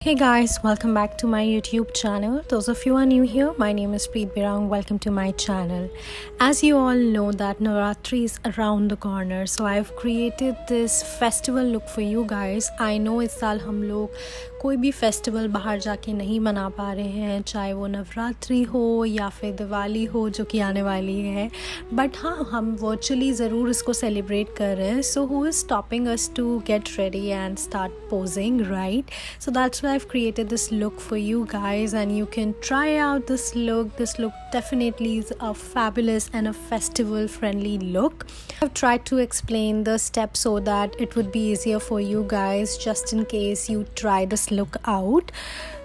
Hey guys, welcome back to my YouTube channel. Those of you who are new here, my name is Preet Birang. Welcome to my channel. As you all know that Navratri is around the corner, so I've created this festival look for you guys. I know इस साल हम लोग कोई भी festival बाहर जाके नहीं मना पा रहे हैं, चाहे वो नवरात्रि हो या फिर दिवाली हो जो कि आने वाली है, बट हाँ हम वर्चुअली ज़रूर इसको सेलिब्रेट कर रहे हैं. So who is stopping us to get ready and start posing, right? So that's why I've created this look for you guys, and you can try out this look. This look definitely is a fabulous and a festival friendly look. I've tried to explain the steps so that it would be easier for you guys just in case you try this look out.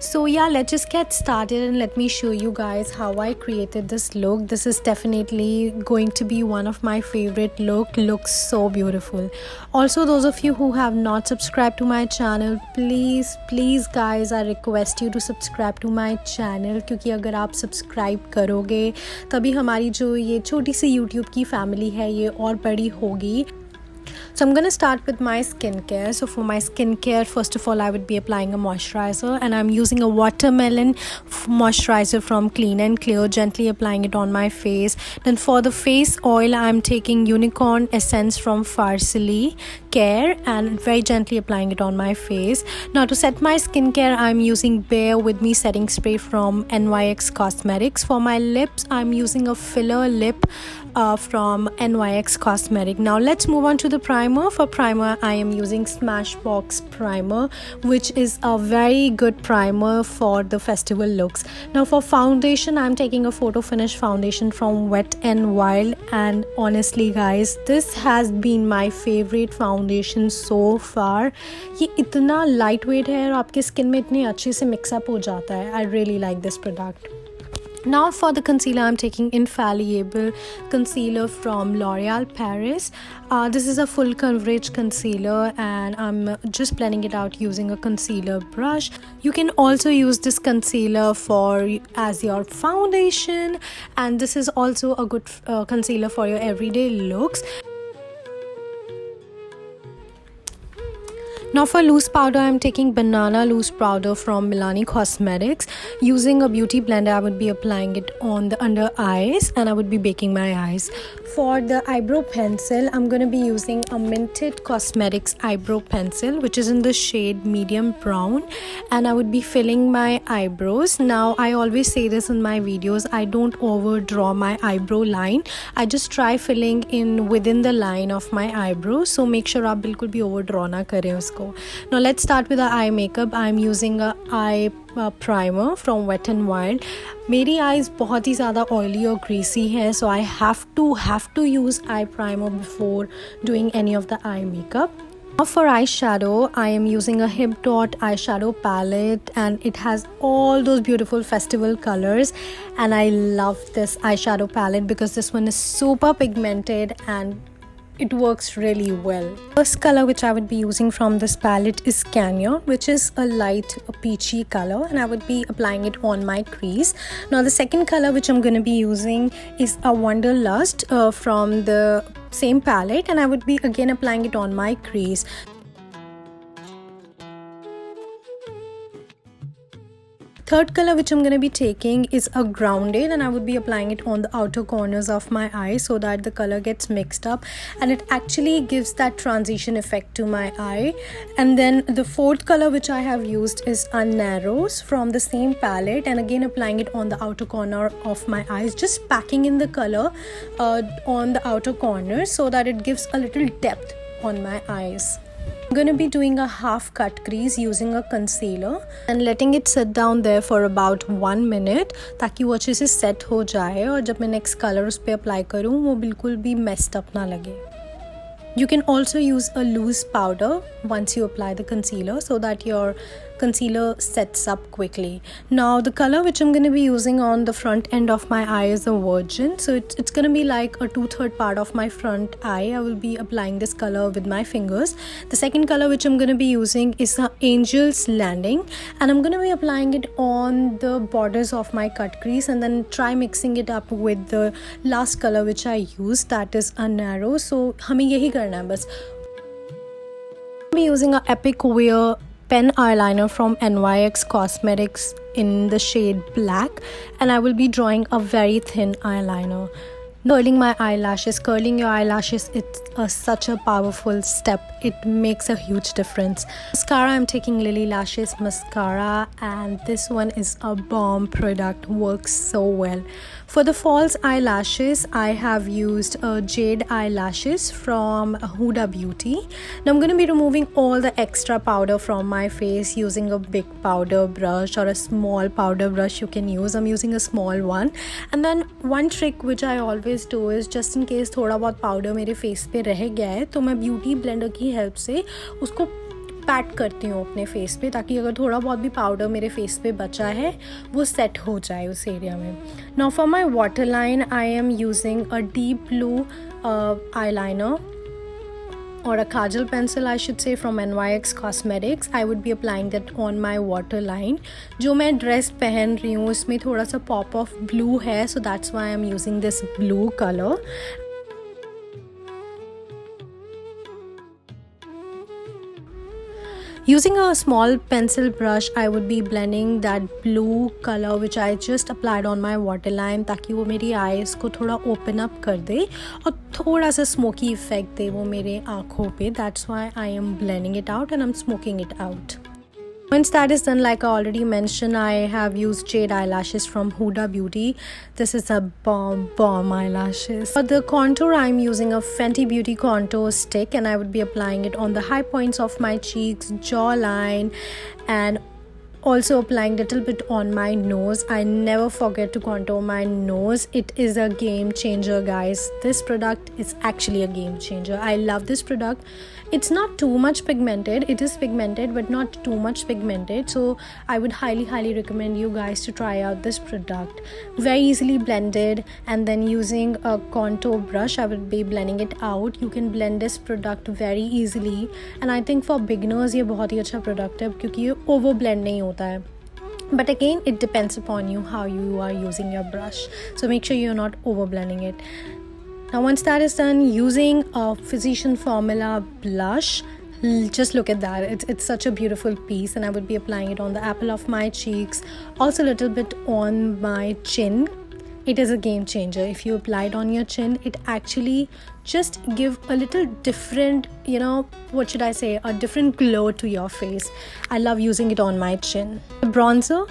So yeah, let's just get started and let me show you guys how I created this look. This is definitely going to be one of my favorite looks so beautiful. Also, those of you who have not subscribed to my channel, please guys, I request you to subscribe to my channel, क्योंकि अगर आप subscribe करोगे तभी हमारी जो ये छोटी सी YouTube की फैमिली है ये और बड़ी होगी. So I'm going to start with my skincare. So for my skincare, first of all, I would be applying a moisturizer, and I'm using a watermelon moisturizer from Clean and Clear, gently applying it on my face. Then for the face oil, I'm taking Unicorn Essence from Farsali Care and very gently applying it on my face. Now to set my skincare, I'm using Bear With Me setting spray from NYX Cosmetics. For my lips, I'm using a filler lip from NYX Cosmetic. Now let's move on to the primer. For primer, I am using Smashbox primer, which is a very good primer for the festival looks. Now for foundation, I'm taking a photo finish foundation from Wet n Wild, and honestly guys, this has been my favorite foundation so far. ये इतना lightweight है और आपके skin में इतने अच्छे से mix up हो जाता है. I really like this product. Now for the concealer, I'm taking Infallible concealer from L'Oreal Paris. This is a full coverage concealer, and I'm just blending it out using a concealer brush. You can also use this concealer as your foundation, and this is also a good concealer for your everyday looks. Now for loose powder, I'm taking Banana Loose Powder from Milani Cosmetics. Using a beauty blender, I would be applying it on the under eyes, and I would be baking my eyes. For the eyebrow pencil, I'm going to be using a Minted Cosmetics eyebrow pencil, which is in the shade medium brown, and I would be filling my eyebrows. Now I always say this in my videos, I don't overdraw my eyebrow line. I just try filling in within the line of my eyebrows, so make sure आप बिल्कुल भी overdraw ना करें उसको. Now let's start with the eye makeup. I'm using a eye primer from Wet n Wild. मेरी eyes बहुत ही ज़्यादा oily और greasy है, so I have to use eye primer before doing any of the eye makeup. Now for eyeshadow, I am using a Hip Dot eyeshadow palette, and it has all those beautiful festival colors, and I love this eyeshadow palette because this one is super pigmented and it works really well. First color which I would be using from this palette is Canyon, which is a light peachy color, and I would be applying it on my crease. Now the second color which I'm going to be using is a Wanderlust from the same palette, and I would be again applying it on my crease. Third color which I'm going to be taking is a Grounded, and I would be applying it on the outer corners of my eye so that the color gets mixed up and it actually gives that transition effect to my eye. And then the fourth color which I have used is a Narrows from the same palette, and again applying it on the outer corner of my eyes, just packing in the color on the outer corners so that it gives a little depth on my eyes. I'm going to be doing a half cut crease using a concealer and letting it sit down there for about 1 minute ताकि वो अच्छे से set हो जाए और जब मैं next color उस पे apply करूँ वो बिल्कुल भी messed up ना लगे. You can also use a loose powder once you apply the concealer so that your concealer sets up quickly. Now the color which I'm going to be using on the front end of my eye is a Virgin. So it's going to be like a 2/3 part of my front eye. I will be applying this color with my fingers. The second color which I'm going to be using is Angel's Landing, and I'm going to be applying it on the borders of my cut crease and then try mixing it up with the last color which I used, that is a Narrow. So हमें यही करना है बस. I'm using a Epic Wear pen eyeliner from NYX Cosmetics in the shade black, and I will be drawing a very thin eyeliner. Curling my eyelashes, curling your eyelashes, it's such a powerful step. It makes a huge difference. Mascara, I'm taking Lily Lashes mascara, and this one is a bomb product, works so well. For the false eyelashes, I have used Jade eyelashes from Huda Beauty. Now I'm going to be removing all the extra powder from my face using a big powder brush or a small powder brush you can use. I'm using a small one. And then one trick which I always do is, just in case थोड़ा बहुत powder मेरे face पे रह गया है, तो मैं beauty blender की help से उसको पैट करती हूँ अपने फेस पे, ताकि अगर थोड़ा बहुत भी पाउडर मेरे फेस पे बचा है वो सेट हो जाए उस एरिया में. Now for my water line I am using a deep blue eyeliner or a kajal pencil I should say from NYX Cosmetics. I would be applying that on my waterline. जो मैं dress पहन रही हूँ उसमें थोड़ा सा pop of blue है, so that's why I'm using this blue color. Using a small pencil brush, I would be blending that blue color which I just applied on my waterline, ताकि वो मेरी eyes को थोड़ा open up कर दे और थोड़ा सा smoky effect दे वो मेरे आँखों पे. That's why I am blending it out and I'm smoking it out. Once that is done, like I already mentioned, I have used Jade eyelashes from Huda Beauty. This is a bomb eyelashes. For the contour, I'm using a Fenty Beauty contour stick, and I would be applying it on the high points of my cheeks, jawline, and also applying little bit on my nose. I never forget to contour my nose. It is a game changer, guys. This product is actually a game changer. I love this product. It's not too much pigmented. It is pigmented but not too much pigmented, so I would highly recommend you guys to try out this product. Very easily blended, and then using a contour brush I will be blending it out. You can blend this product very easily, and I think for beginners ये बहुत ही अच्छा product है क्योंकि ये over blend नहीं होता है. But again, it depends upon you how you are using your brush, so make sure you're not over blending it. Now once that is done, using a Physician Formula blush, just look at that, it's such a beautiful piece, and I would be applying it on the apple of my cheeks, also a little bit on my chin. It is a game changer. If you apply it on your chin, it actually just give a little different, what should I say, a different glow to your face. I love using it on my chin. The bronzer,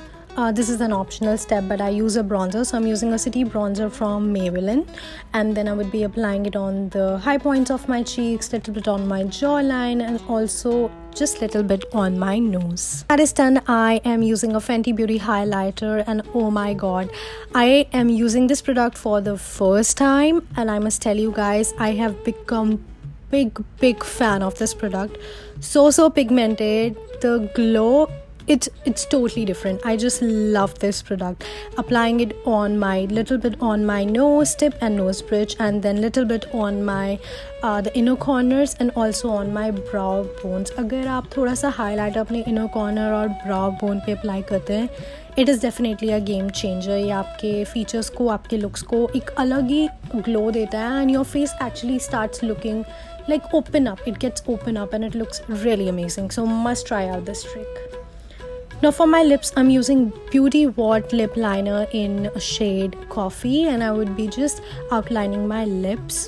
this is an optional step, but I use a bronzer, so I'm using a city bronzer from Maybelline, and then I would be applying it on the high points of my cheeks, little bit on my jawline, and also just little bit on my nose. That is done. I am using a Fenty Beauty highlighter, and oh my god, I am using this product for the first time, and I must tell you guys, I have become big fan of this product. So pigmented, the glow, it's totally different. I just love this product. Applying it on my little bit on my nose tip and nose bridge, and then little bit on my the inner corners and also on my brow bones. अगर आप थोड़ा सा highlight अपने inner corner और brow bone पे apply करते हैं, it is definitely a game changer. ये आपके features को, आपके looks को एक अलग ही glow देता है, and your face actually starts looking like open up. It gets open up and it looks really amazing. So must try out this trick. Now for my lips, I'm using Beauty Wart lip liner in shade Coffee, and I would be just outlining my lips.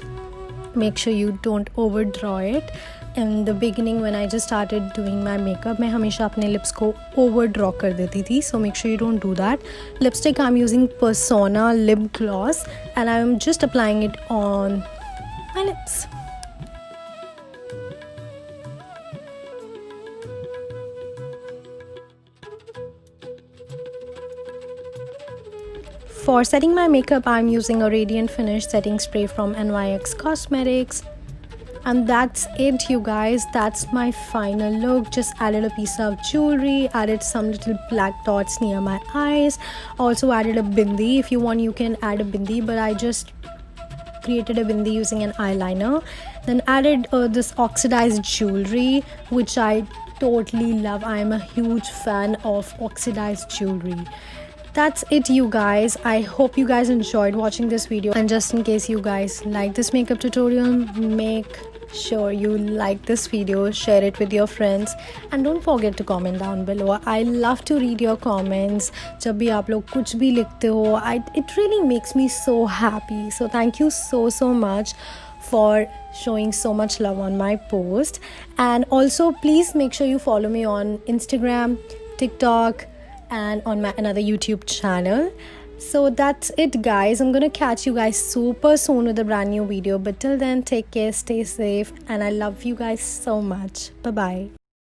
Make sure you don't overdraw it. In the beginning, when I just started doing my makeup, मैं हमेशा अपने lips को overdraw कर देती थी, so make sure you don't do that. Lipstick, I'm using Persona lip gloss, and I'm just applying it on my lips. For setting my makeup, I'm using a Radiant Finish setting spray from NYX Cosmetics. And that's it, you guys. That's my final look. Just added a piece of jewelry, added some little black dots near my eyes. Also added a bindi. If you want, you can add a bindi, but I just created a bindi using an eyeliner. Then added this oxidized jewelry, which I totally love. I am a huge fan of oxidized jewelry. That's it, you guys. I hope you guys enjoyed watching this video, and just in case you guys like this makeup tutorial, make sure you like this video, share it with your friends, and don't forget to comment down below. I love to read your comments. जब भी आप लोग कुछ भी लिखते हो, it really makes me so happy. So thank you so much for showing so much love on my post. And also please make sure you follow me on Instagram, TikTok, and on my another YouTube channel. So that's it, guys. I'm gonna catch you guys super soon with a brand new video, but till then, take care, stay safe, and I love you guys so much. Bye bye.